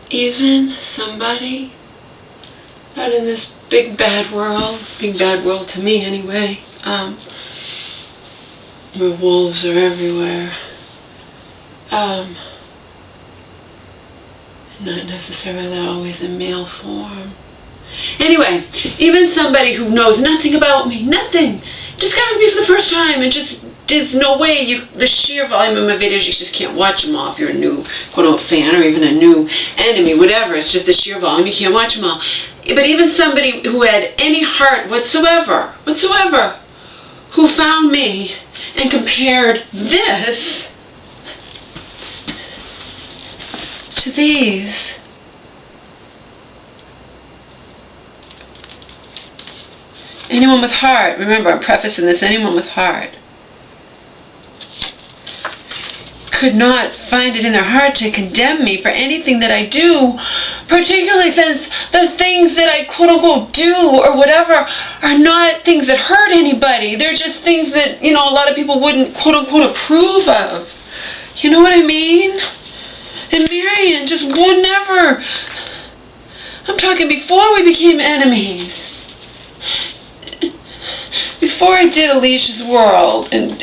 even somebody out in this big bad world to me anyway, where wolves are everywhere, not necessarily always in male form. Anyway, even somebody who knows nothing about me, nothing, discovers me for the first time and just, there's no way, the sheer volume of my videos, you just can't watch them all if you're a new quote-unquote fan or even a new enemy, whatever. It's just the sheer volume, you can't watch them all. But even somebody who had any heart whatsoever, who found me and compared this to these, anyone with heart, remember I'm prefacing this, anyone with heart, could not find it in their heart to condemn me for anything that I do, particularly since the things that I quote-unquote do or whatever are not things that hurt anybody. They're just things that, a lot of people wouldn't quote-unquote approve of. You know what I mean? And Marion just would never. I'm talking before we became enemies. Before I did Alicia's World and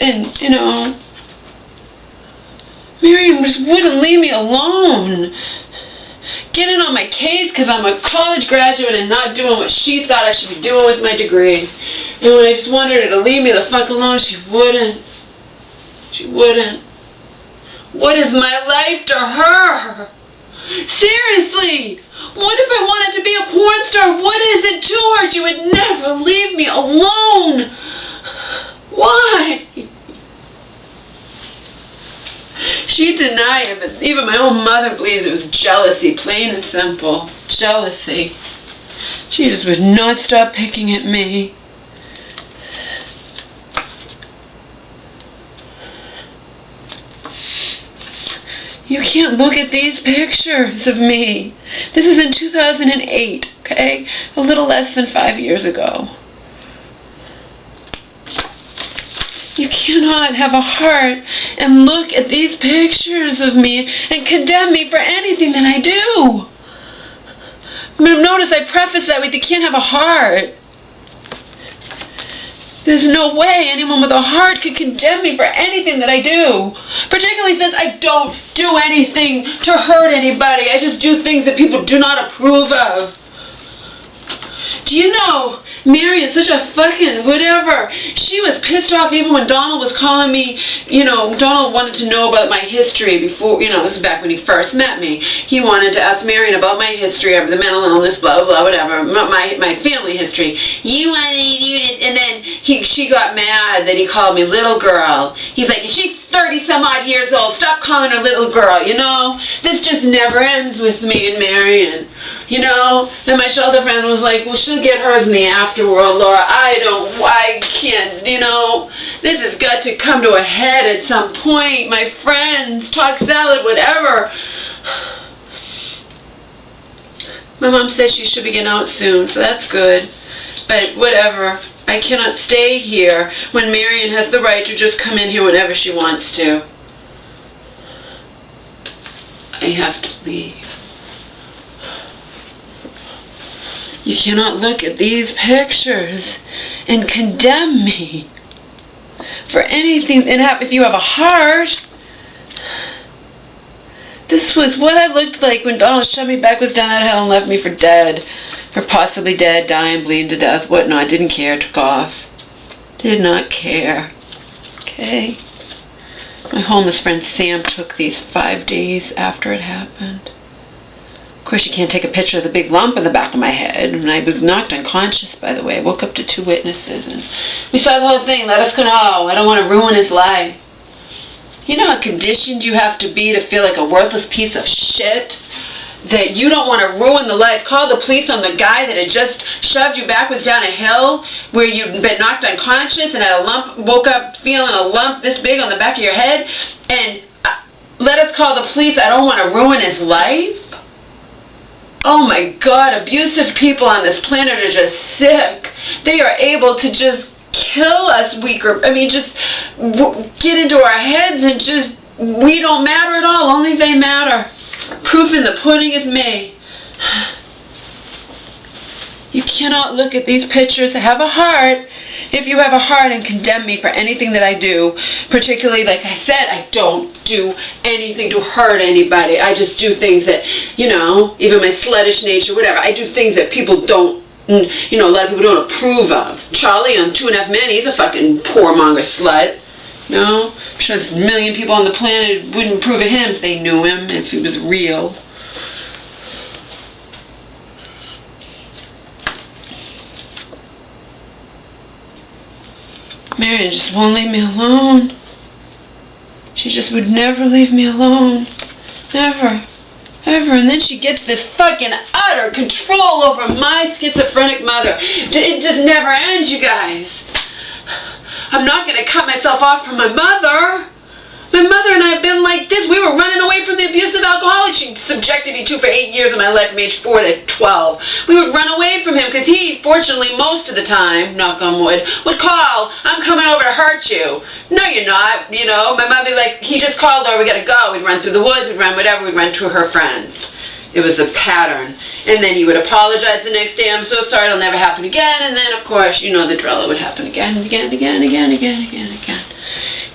Marion just wouldn't leave me alone. Getting on my case because I'm a college graduate and not doing what she thought I should be doing with my degree. And when I just wanted her to leave me the fuck alone, she wouldn't. She wouldn't. What is my life to her? Seriously! What if I wanted to be a porn star? What is it to her? She would never leave me alone. Why? She denied it, but even my own mother believes it was jealousy, plain and simple. Jealousy. She just would not stop picking at me. You can't look at these pictures of me. This is in 2008, okay? A little less than 5 years ago. You cannot have a heart and look at these pictures of me and condemn me for anything that I do. Notice I preface that with you can't have a heart. There's no way anyone with a heart could condemn me for anything that I do. Particularly since I don't do anything to hurt anybody. I just do things that people do not approve of. Do you know, Marion's such a fucking whatever. She was pissed off even when Donald was calling me, Donald wanted to know about my history before, this is back when he first met me. He wanted to ask Marion about my history of the mental illness, blah, blah, blah, whatever, my family history. You wanted you to, and then she got mad that he called me little girl. He's like, she's 30 some odd years old, stop calling her little girl, This just never ends with me and Marion. Then my shelter friend was like, well, she'll get hers in the afterworld, Laura. I can't, this has got to come to a head at some point. My friends, talk salad, whatever. My mom says she should be getting out soon, so that's good. But whatever. I cannot stay here when Marion has the right to just come in here whenever she wants to. I have to leave. You cannot look at these pictures and condemn me for anything. And if you have a heart, this was what I looked like when Donald shoved me backwards down that hill and left me for dead. Or possibly dead, dying, bleeding to death, whatnot. Didn't care, took off. Did not care. Okay? My homeless friend Sam took these 5 days after it happened. Of course, you can't take a picture of the big lump in the back of my head. And I was knocked unconscious, by the way. I woke up to 2 witnesses. And we saw the whole thing. Let us go. No, I don't want to ruin his life. You know how conditioned you have to be to feel like a worthless piece of shit? That you don't want to ruin the life. Call the police on the guy that had just shoved you backwards down a hill where you'd been knocked unconscious and had a lump, woke up feeling a lump this big on the back of your head. And let us call the police. I don't want to ruin his life. Oh my God, abusive people on this planet are just sick. They are able to just kill us weaker. Just get into our heads and just, we don't matter at all. Only they matter. Proof in the pudding is me. You cannot look at these pictures, have a heart, if you have a heart, and condemn me for anything that I do. Particularly, like I said, I don't do anything to hurt anybody. I just do things that, you know, even my sluttish nature, whatever. I do things that people don't, you know, a lot of people don't approve of. Charlie on 2.5 Men, he's a fucking whoremonger slut. No? I'm sure there's a million people on the planet wouldn't approve of him if they knew him, if he was real. Marion just won't leave me alone. She just would never leave me alone. Never. Ever. And then she gets this fucking utter control over my schizophrenic mother. It just never ends, you guys. I'm not going to cut myself off from my mother. My mother and I have been like this. We were running away from the abusive alcoholic she subjected me to for 8 years of my life from age 4 to 12. We would run away from him because he, fortunately, most of the time, knock on wood, would call, I'm coming over to hurt you. No, you're not. You know, my mother, like, he just called her, we got to go. We'd run through the woods, we'd run whatever, we'd run to her friends. It was a pattern. And then he would apologize the next day. I'm so sorry, it'll never happen again. And then, of course, you know the drill. It would happen again and again and again and again and again and again and again.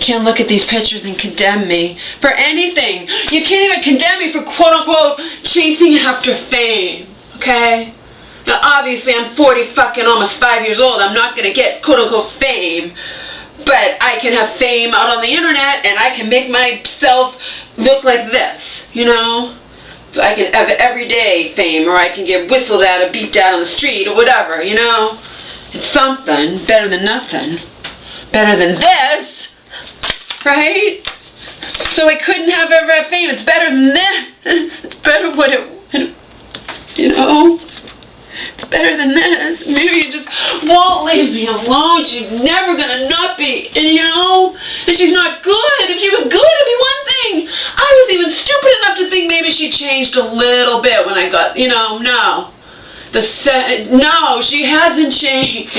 Can't look at these pictures and condemn me for anything. You can't even condemn me for quote-unquote chasing after fame, okay? Now, obviously, I'm 40 fucking almost 5 years old. I'm not going to get quote-unquote fame, but I can have fame out on the internet, and I can make myself look like this, you know? So I can have everyday fame, or I can get whistled at or beeped at on the street or whatever, you know? It's something better than nothing. Better than this. Right? So I couldn't have ever have fame. It's better than this. It's better what it, you know? It's better than this. Marion just won't leave me alone. She's never gonna not be, and you know? And she's not good. If she was good, it'd be one thing. I was even stupid enough to think maybe she changed a little bit when I got, you know, no. No, she hasn't changed.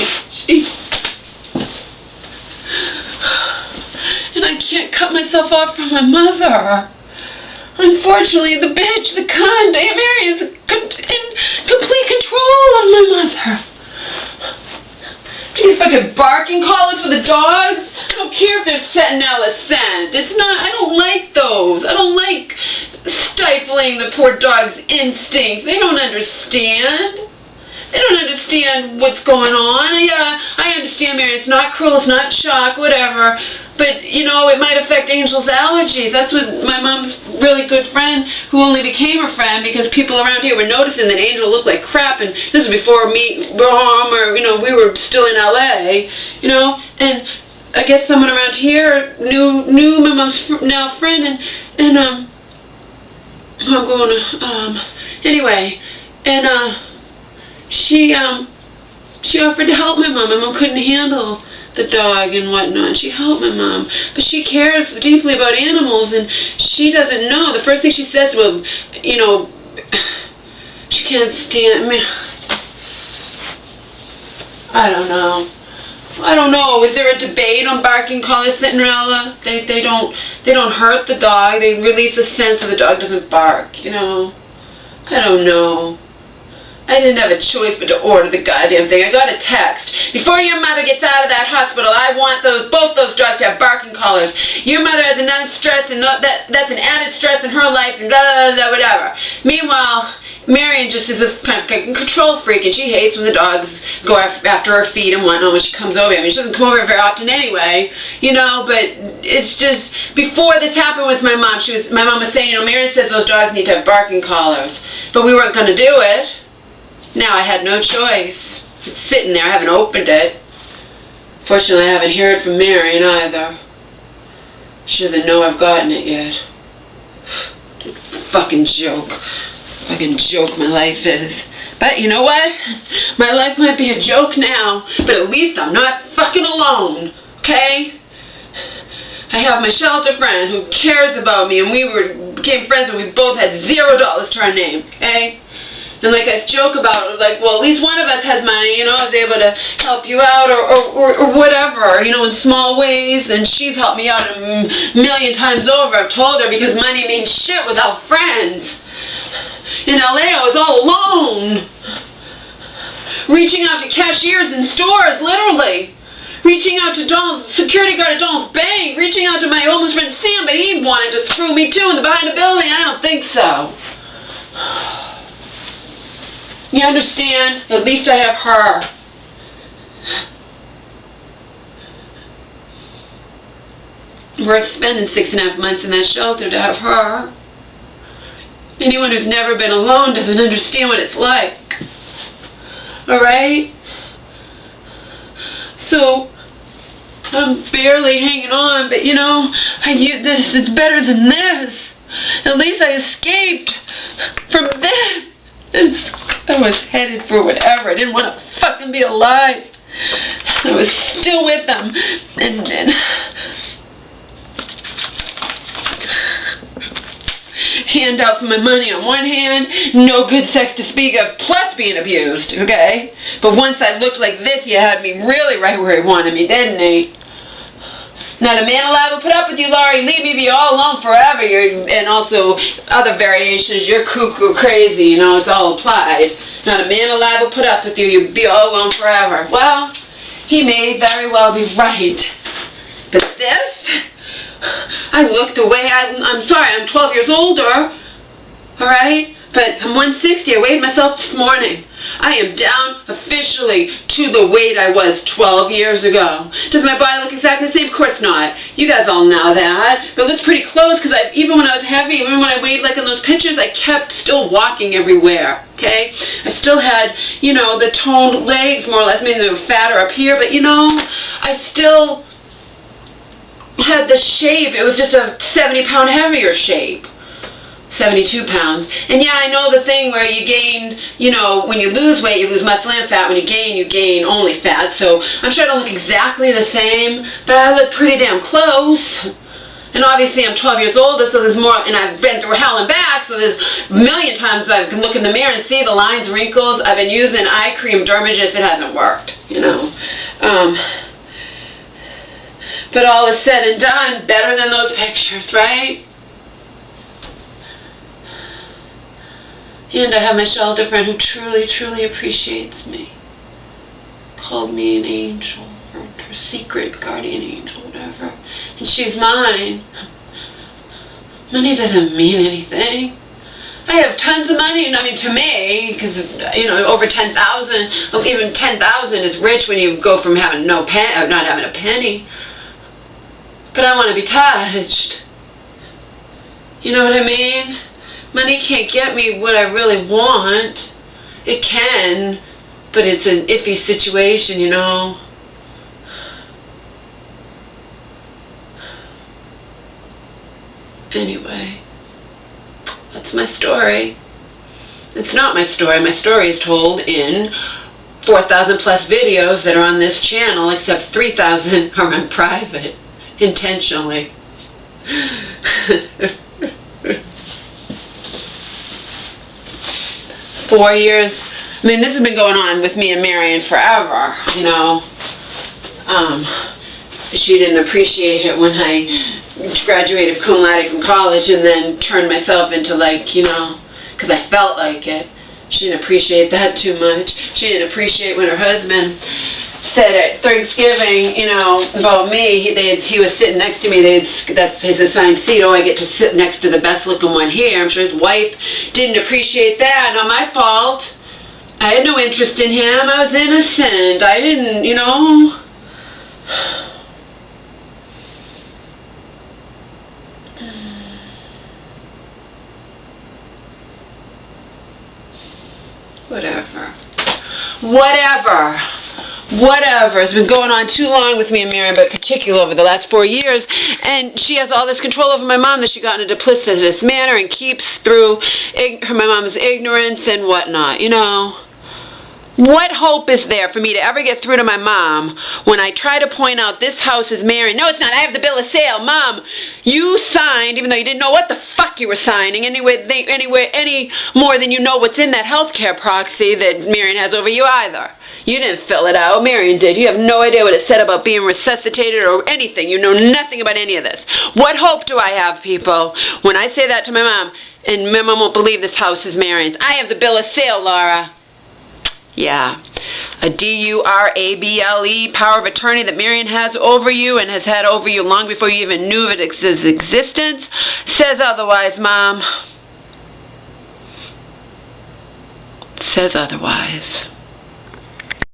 And I can't cut myself off from my mother. Unfortunately, the bitch, the cunt, Aunt Marion's in complete control of my mother. These fucking barking collars for the dogs. I don't care if they're sentinella scent. It's not, I don't like those. I don't like stifling the poor dog's instincts. They don't understand. They don't understand what's going on. I understand, Marion. It's not cruel. It's not shock, whatever. But, you know, it might affect Angel's allergies. That's what my mom's really good friend, who only became her friend because people around here were noticing that Angel looked like crap. And this was before me, Rom, or, you know, we were still in L.A., you know. And I guess someone around here knew my mom's now friend. And I'm going to, anyway. And, she offered to help my mom. My mom couldn't handle the dog and whatnot. She helped my mom. But she cares deeply about animals, and she doesn't know. The first thing she says, well, you know, she can't stand me. I don't know. I don't know. Is there a debate on barking collars, Cinderella? They don't hurt the dog. They release a sense so the dog doesn't bark, you know. I don't know. I didn't have a choice but to order the goddamn thing. I got a text. Before your mother gets out of that hospital, I want both those dogs to have barking collars. Your mother has another stress, and that's an added stress in her life, and blah, blah, blah, whatever. Meanwhile, Marion just is a kind of control freak, and she hates when the dogs go after her feet and whatnot when she comes over. I mean, she doesn't come over very often anyway, you know, but it's just, before this happened with my mom, my mom was saying, you know, Marion says those dogs need to have barking collars, but we weren't going to do it. Now I had no choice. It's sitting there. I haven't opened it. Fortunately, I haven't heard from Marion either. She doesn't know I've gotten it yet. Fucking joke. Fucking joke my life is. But you know what? My life might be a joke now, but at least I'm not fucking alone. Okay? I have my shelter friend who cares about me, and we became friends when we both had $0 to our name. Okay? And like I joke about it, like, well, at least one of us has money, you know, is able to help you out or whatever, you know, in small ways. And she's helped me out a million times over. I've told her, because money means shit without friends. in LA, I was all alone. Reaching out to cashiers in stores, literally. Reaching out to Donald's security guard at Donald's bank. Reaching out to my homeless friend Sam, but he wanted to screw me too in the behind the building. I don't think so. You understand? At least I have her. Worth spending 6.5 months in that shelter to have her. Anyone who's never been alone doesn't understand what it's like. Alright? So, I'm barely hanging on, but you know, it's better than this. At least I escaped from this. I was headed for whatever. I didn't want to fucking be alive. I was still with them. And handout for my money on one hand, no good sex to speak of, plus being abused, okay? But once I looked like this, you had me really right where he wanted me, didn't he? Not a man alive will put up with you, Laurie. Leave me be all alone forever. And also other variations, you're cuckoo crazy, you know, it's all applied. Not a man alive will put up with you. You'll be all alone forever. Well, he may very well be right. But this, I looked away. I'm sorry, I'm 12 years older. Alright? But I'm 160. I weighed myself this morning. I am down officially to the weight I was 12 years ago. Does my body look exactly the same? Of course not. You guys all know that. But it looks pretty close because even when I was heavy, even when I weighed like in those pictures, I kept still walking everywhere. Okay? I still had, you know, the toned legs more or less. I mean, they were fatter up here, but you know, I still had the shape. It was just a 70-pound heavier shape. 72 pounds. And yeah, I know the thing where you gain, you know, when you lose weight, you lose muscle and fat. When you gain only fat. So I'm sure I don't look exactly the same, but I look pretty damn close. And obviously I'm 12 years older, so there's more, and I've been through hell and back, so there's a million times I can look in the mirror and see the lines, wrinkles. I've been using eye cream, Dermagist, it hasn't worked, you know. But all is said and done, better than those pictures, right? And I have my shelter friend who truly, truly appreciates me. Called me an angel, or her secret guardian angel, whatever. And she's mine. Money doesn't mean anything. I have tons of money, I mean, to me, because, you know, over 10,000, even 10,000 is rich when you go from having not having a penny. But I want to be touched. You know what I mean? Money can't get me what I really want. It can, but it's an iffy situation, you know. Anyway, that's my story. It's not my story. My story is told in 4,000 plus videos that are on this channel, except 3,000 are on private, intentionally. 4 years. I mean, this has been going on with me and Marion forever, you know. She didn't appreciate it when I graduated cum laude from college and then turned myself into, like, you know, because I felt like it. She didn't appreciate that too much. She didn't appreciate when her husband said at Thanksgiving, you know, about me, he was sitting next to me, that's his assigned seat, oh, I get to sit next to the best looking one here. I'm sure his wife didn't appreciate that. Not my fault. I had no interest in him. I was innocent. I didn't, you know. Whatever. It's been going on too long with me and Mary, but particularly over the last 4 years. And she has all this control over my mom that she got in a duplicitous manner and keeps through my mom's ignorance and whatnot, you know. What hope is there for me to ever get through to my mom when I try to point out this house is Mary? No, it's not. I have the bill of sale. Mom, you signed, even though you didn't know what the fuck you were signing, any more than you know what's in that healthcare proxy that Marion has over you either. You didn't fill it out. Marion did. You have no idea what it said about being resuscitated or anything. You know nothing about any of this. What hope do I have, people? When I say that to my mom, And Mom won't believe this house is Marion's. I have the bill of sale, Laura. Yeah. A DURABLE, power of attorney that Marion has over you and has had over you long before you even knew of its existence, says otherwise, Mom. Says otherwise.